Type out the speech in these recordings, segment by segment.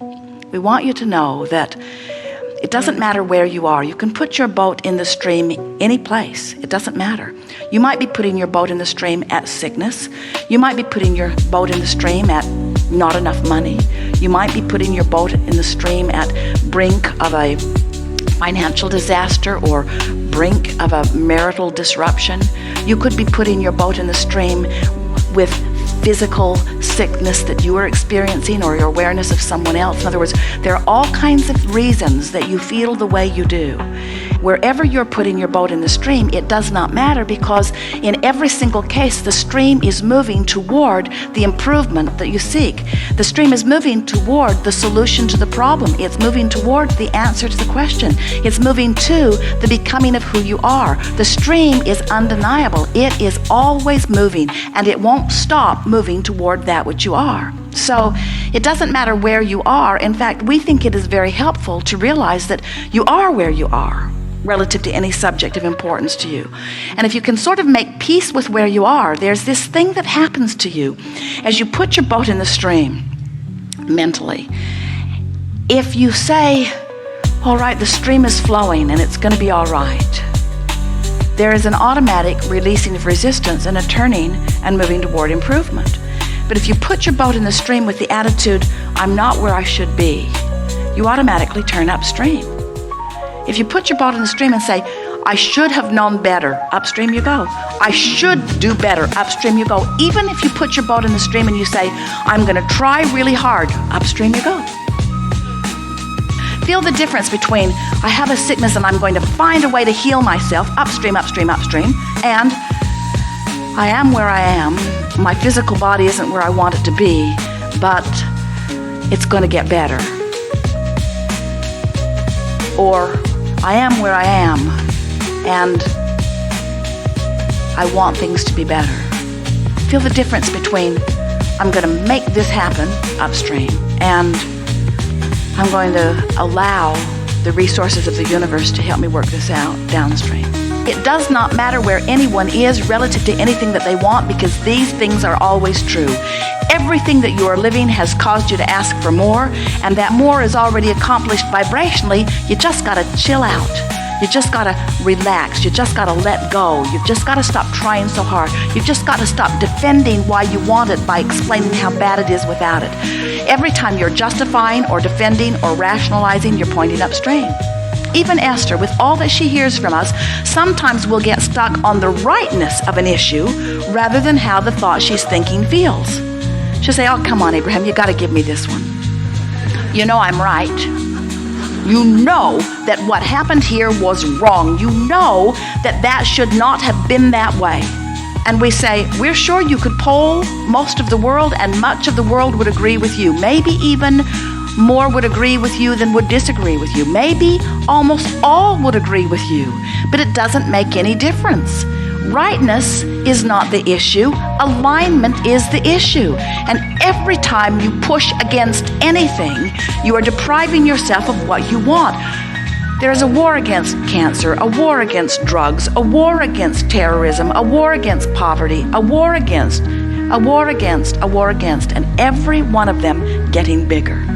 We want you to know that it doesn't matter where you are. You can put your boat in the stream any place. It doesn't matter. You might be putting your boat in the stream at sickness. You might be putting your boat in the stream at not enough money. You might be putting your boat in the stream at brink of a financial disaster or brink of a marital disruption. You could be putting your boat in the stream with physical sickness that you are experiencing or your awareness of someone else. In other words, there are all kinds of reasons that you feel the way you do. Wherever you're putting your boat in the stream, it does not matter, because in every single case, the stream is moving toward the improvement that you seek. The stream is moving toward the solution to the problem. It's moving toward the answer to the question. It's moving to the becoming of who you are. The stream is undeniable. It is always moving, and it won't stop moving toward that which you are. So it doesn't matter where you are. In fact, we think it is very helpful to realize that you are where you are relative to any subject of importance to you. And if you can sort of make peace with where you are, there's this thing that happens to you as you put your boat in the stream mentally. If you say, all right, the stream is flowing and it's going to be all right, there is an automatic releasing of resistance and a turning and moving toward improvement. But if you put your boat in the stream with the attitude, I'm not where I should be, you automatically turn upstream. If you put your boat in the stream and say, I should have known better, upstream you go. I should do better, upstream you go. Even if you put your boat in the stream and you say, I'm going to try really hard, upstream you go. Feel the difference between, I have a sickness and I'm going to find a way to heal myself, upstream, upstream, upstream, and I am where I am. My physical body isn't where I want it to be, but it's going to get better. Or I am where I am, and I want things to be better. Feel the difference between, I'm going to make this happen, upstream, and I'm going to allow the resources of the universe to help me work this out, downstream. It does not matter where anyone is relative to anything that they want, because these things are always true. Everything that you are living has caused you to ask for more, and that more is already accomplished vibrationally. You just got to chill out. You just got to relax. You just got to let go. You've just got to stop trying so hard. You've just got to stop defending why you want it by explaining how bad it is without it. Every time you're justifying or defending or rationalizing, you're pointing upstream. Even Esther, with all that she hears from us, sometimes will get stuck on the rightness of an issue rather than how the thought she's thinking feels. She'll say, oh, come on, Abraham, you got to give me this one. You know I'm right. You know that what happened here was wrong. You know that that should not have been that way. And we say, we're sure you could poll most of the world and much of the world would agree with you. Maybe even more would agree with you than would disagree with you. Maybe almost all would agree with you, but it doesn't make any difference. Rightness is not the issue. Alignment is the issue. And every time you push against anything, you are depriving yourself of what you want. There is a war against cancer, a war against drugs, a war against terrorism, a war against poverty, a war against, and every one of them getting bigger.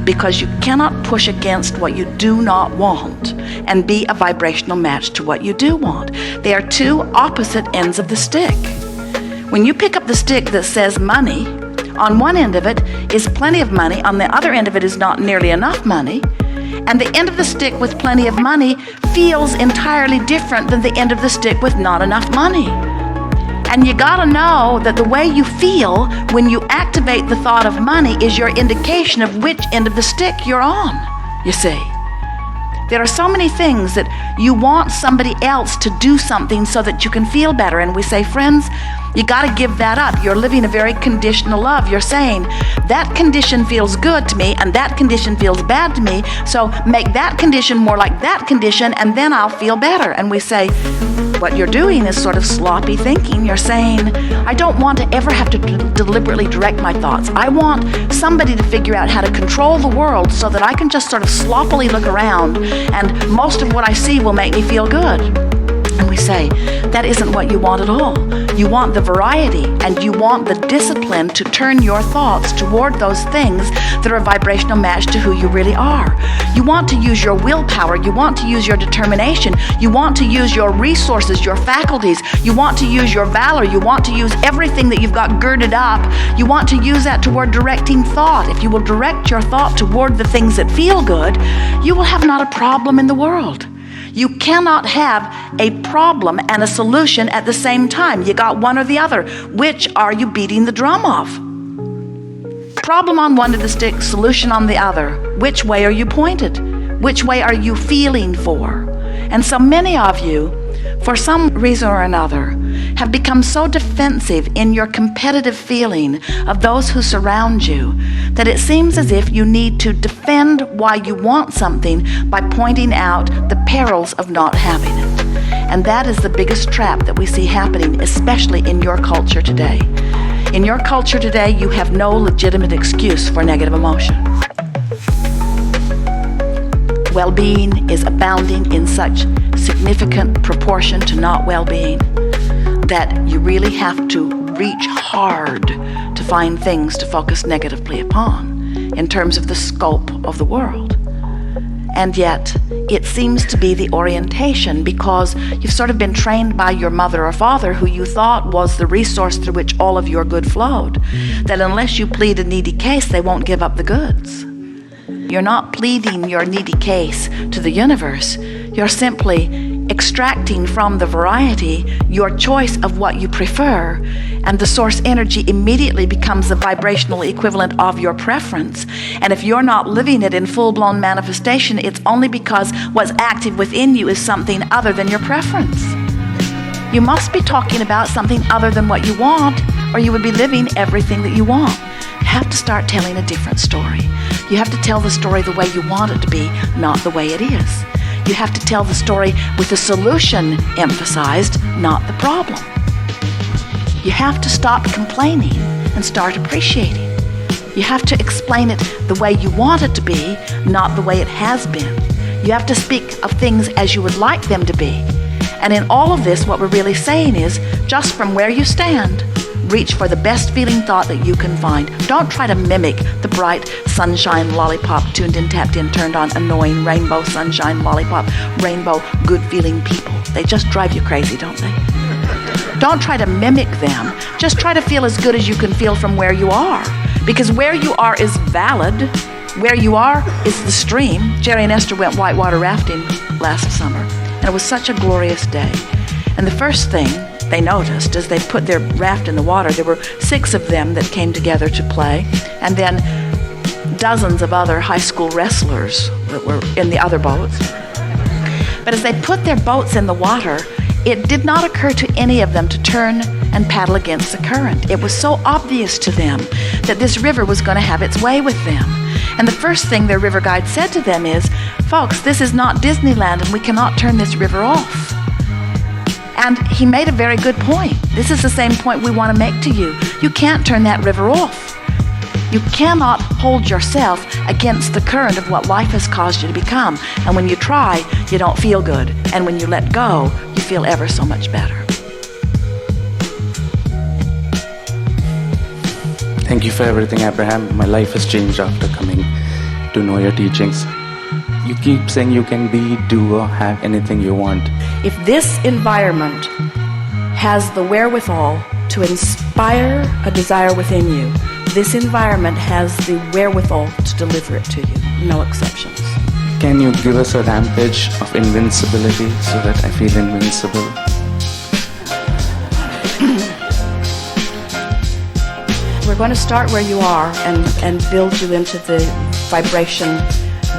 Because you cannot push against what you do not want and be a vibrational match to what you do want. They are two opposite ends of the stick. When you pick up the stick that says money, on one end of it is plenty of money, on the other end of it is not nearly enough money, and the end of the stick with plenty of money feels entirely different than the end of the stick with not enough money. And you gotta know that the way you feel when you activate the thought of money is your indication of which end of the stick you're on, you see. There are so many things that you want somebody else to do something so that you can feel better. And we say, friends, you got to give that up. You're living a very conditional love. You're saying, that condition feels good to me and that condition feels bad to me, so make that condition more like that condition and then I'll feel better. And we say, what you're doing is sort of sloppy thinking. You're saying, I don't want to ever have to deliberately direct my thoughts. I want somebody to figure out how to control the world so that I can just sort of sloppily look around and most of what I see will make me feel good. And we say, that isn't what you want at all. You want the variety, and you want the discipline to turn your thoughts toward those things that are a vibrational match to who you really are. You want to use your willpower. You want to use your determination. You want to use your resources, your faculties. You want to use your valor. You want to use everything that you've got girded up. You want to use that toward directing thought. If you will direct your thought toward the things that feel good, you will have not a problem in the world. You cannot have a problem and a solution at the same time. You got one or the other. Which are you beating the drum of? Problem on one of the sticks, solution on the other. Which way are you pointed? Which way are you feeling for? And so many of you, for some reason or another, have become so defensive in your competitive feeling of those who surround you that it seems as if you need to defend why you want something by pointing out the perils of not having it. And that is the biggest trap that we see happening, especially in your culture today. In your culture today, you have no legitimate excuse for negative emotion. Well-being is abounding in such significant proportion to not well-being that you really have to reach hard to find things to focus negatively upon in terms of the scope of the world. And yet, it seems to be the orientation because you've sort of been trained by your mother or father, who you thought was the resource through which all of your good flowed, that unless you plead a needy case, they won't give up the goods. You're not pleading your needy case to the universe. You're simply extracting from the variety your choice of what you prefer, and the source energy immediately becomes the vibrational equivalent of your preference. And if you're not living it in full-blown manifestation, it's only because what's active within you is something other than your preference. You must be talking about something other than what you want, or you would be living everything that you want. You have to start telling a different story. You have to tell the story the way you want it to be, not the way it is. You have to tell the story with the solution emphasized, not the problem. You have to stop complaining and start appreciating. You have to explain it the way you want it to be, not the way it has been. You have to speak of things as you would like them to be. And in all of this, what we're really saying is, just from where you stand, reach for the best feeling thought that you can find. Don't try to mimic the bright sunshine lollipop, tuned in, tapped in, turned on, annoying rainbow sunshine lollipop, rainbow good feeling people. They just drive you crazy, don't they? Don't try to mimic them. Just try to feel as good as you can feel from where you are. Because where you are is valid. Where you are is the stream. Jerry and Esther went whitewater rafting last summer, and it was such a glorious day. And the first thing they noticed as they put their raft in the water, there were 6 of them that came together to play, and then dozens of other high school wrestlers that were in the other boats. But as they put their boats in the water, it did not occur to any of them to turn and paddle against the current. It was so obvious to them that this river was going to have its way with them. And the first thing their river guide said to them is, "Folks, this is not Disneyland, and we cannot turn this river off." And he made a very good point. This is the same point we want to make to you. You can't turn that river off. You cannot hold yourself against the current of what life has caused you to become. And when you try, you don't feel good. And when you let go, you feel ever so much better. Thank you for everything, Abraham. My life has changed after coming to know your teachings. You keep saying you can be, do, or have anything you want. If this environment has the wherewithal to inspire a desire within you, this environment has the wherewithal to deliver it to you. No exceptions. Can you give us a rampage of invincibility so that I feel invincible? We're going to start where you are and build you into the vibration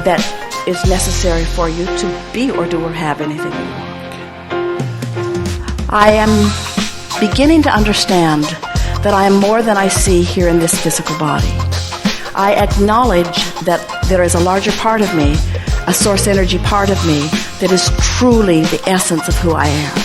that is necessary for you to be or do or have anything you want. I am beginning to understand that I am more than I see here in this physical body. I acknowledge that there is a larger part of me, a source energy part of me, that is truly the essence of who I am.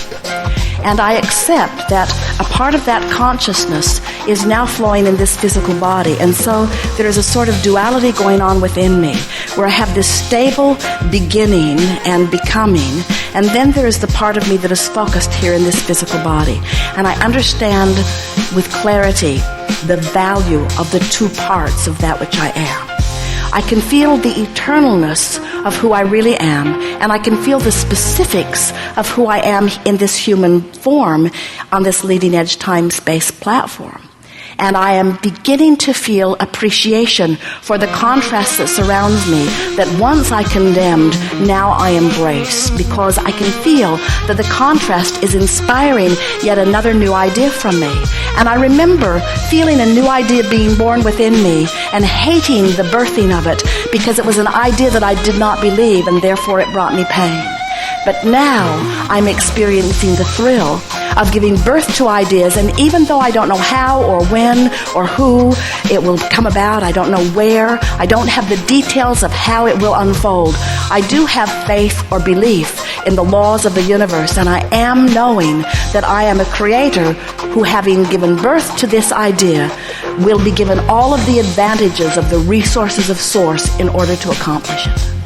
And I accept that a part of that consciousness is now flowing in this physical body. And so there is a sort of duality going on within me, where I have this stable beginning and becoming, and then there is the part of me that is focused here in this physical body. And I understand with clarity the value of the two parts of that which I am. I can feel the eternalness of who I really am, and I can feel the specifics of who I am in this human form on this leading edge time-space platform. And I am beginning to feel appreciation for the contrast that surrounds me, that once I condemned, now I embrace, because I can feel that the contrast is inspiring yet another new idea from me. And I remember feeling a new idea being born within me and hating the birthing of it because it was an idea that I did not believe, and therefore it brought me pain. But now I'm experiencing the thrill of giving birth to ideas, and even though I don't know how or when or who it will come about, I don't know where, I don't have the details of how it will unfold, I do have faith or belief in the laws of the universe, and I am knowing that I am a creator who, having given birth to this idea, will be given all of the advantages of the resources of Source in order to accomplish it.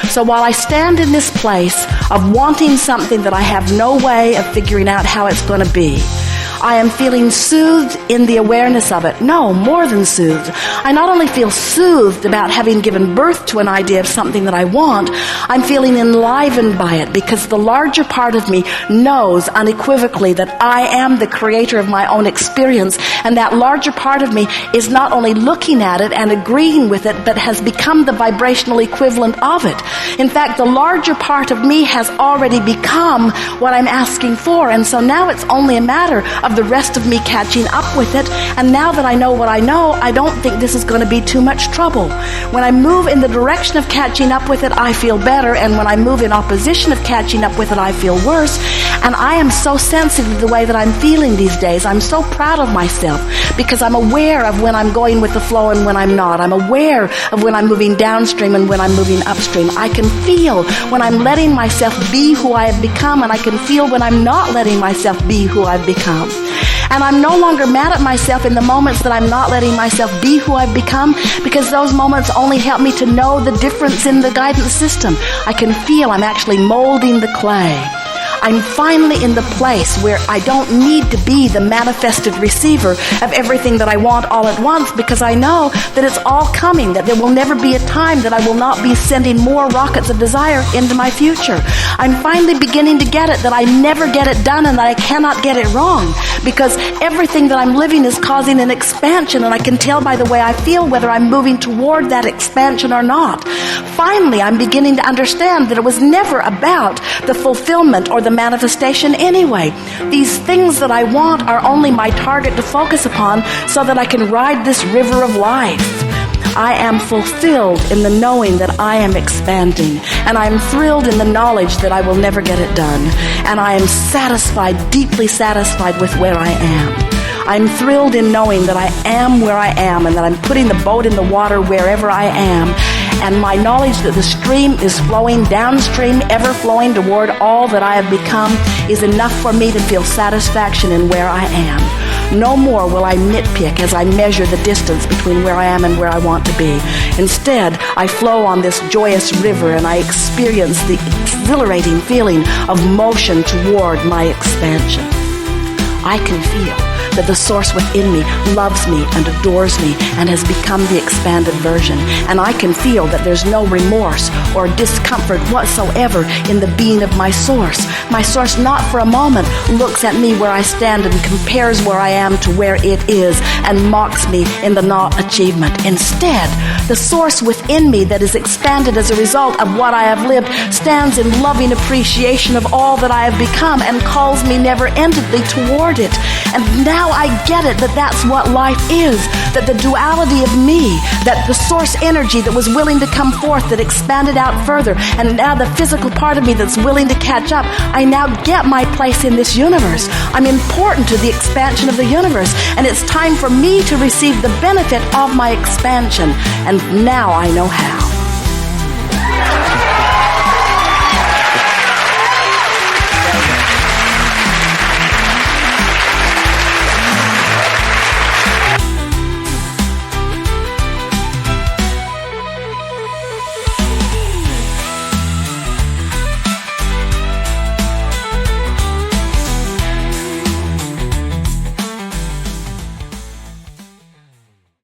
So while I stand in this place of wanting something that I have no way of figuring out how it's going to be, I am feeling soothed in the awareness of it. No, more than soothed. I not only feel soothed about having given birth to an idea of something that I want, I'm feeling enlivened by it, because the larger part of me knows unequivocally that I am the creator of my own experience, and that larger part of me is not only looking at it and agreeing with it, but has become the vibrational equivalent of it. In fact, the larger part of me has already become what I'm asking for, and so now it's only a matter of the rest of me catching up with it. And now that I know what I know, I don't think this is going to be too much trouble. When I move in the direction of catching up with it, I feel better, and when I move in opposition of catching up with it, I feel worse. And I am so sensitive to the way that I'm feeling these days. I'm so proud of myself because I'm aware of when I'm going with the flow and when I'm not. I'm aware of when I'm moving downstream and when I'm moving upstream. I can feel when I'm letting myself be who I have become, and I can feel when I'm not letting myself be who I've become. And I'm no longer mad at myself in the moments that I'm not letting myself be who I've become, because those moments only help me to know the difference in the guidance system. I can feel I'm actually molding the clay. I'm finally in the place where I don't need to be the manifested receiver of everything that I want all at once, because I know that it's all coming, that there will never be a time that I will not be sending more rockets of desire into my future. I'm finally beginning to get it, that I never get it done and that I cannot get it wrong, because everything that I'm living is causing an expansion, and I can tell by the way I feel whether I'm moving toward that expansion or not. Finally, I'm beginning to understand that it was never about the fulfillment or the manifestation anyway. These things that I want are only my target to focus upon so that I can ride this river of life. I am fulfilled in the knowing that I am expanding, and I am thrilled in the knowledge that I will never get it done, and I am satisfied, deeply satisfied with where I am. I'm thrilled in knowing that I am where I am, and that I'm putting the boat in the water wherever I am, and my knowledge that the stream is flowing downstream, ever flowing toward all that I have become, is enough for me to feel satisfaction in where I am. No more will I nitpick as I measure the distance between where I am and where I want to be. Instead, I flow on this joyous river, and I experience the exhilarating feeling of motion toward my expansion. I can feel that the source within me loves me and adores me and has become the expanded version. And I can feel that there's no remorse or discomfort whatsoever in the being of my source. My source not for a moment looks at me where I stand and compares where I am to where it is and mocks me in the not achievement. Instead, the source within me that is expanded as a result of what I have lived stands in loving appreciation of all that I have become and calls me never-endedly toward it. And now I get it, that that's what life is, that the duality of me, that the source energy that was willing to come forth, that expanded out further, and now the physical part of me that's willing to catch up, I now get my place in this universe. I'm important to the expansion of the universe, and it's time for me to receive the benefit of my expansion. And now I know how.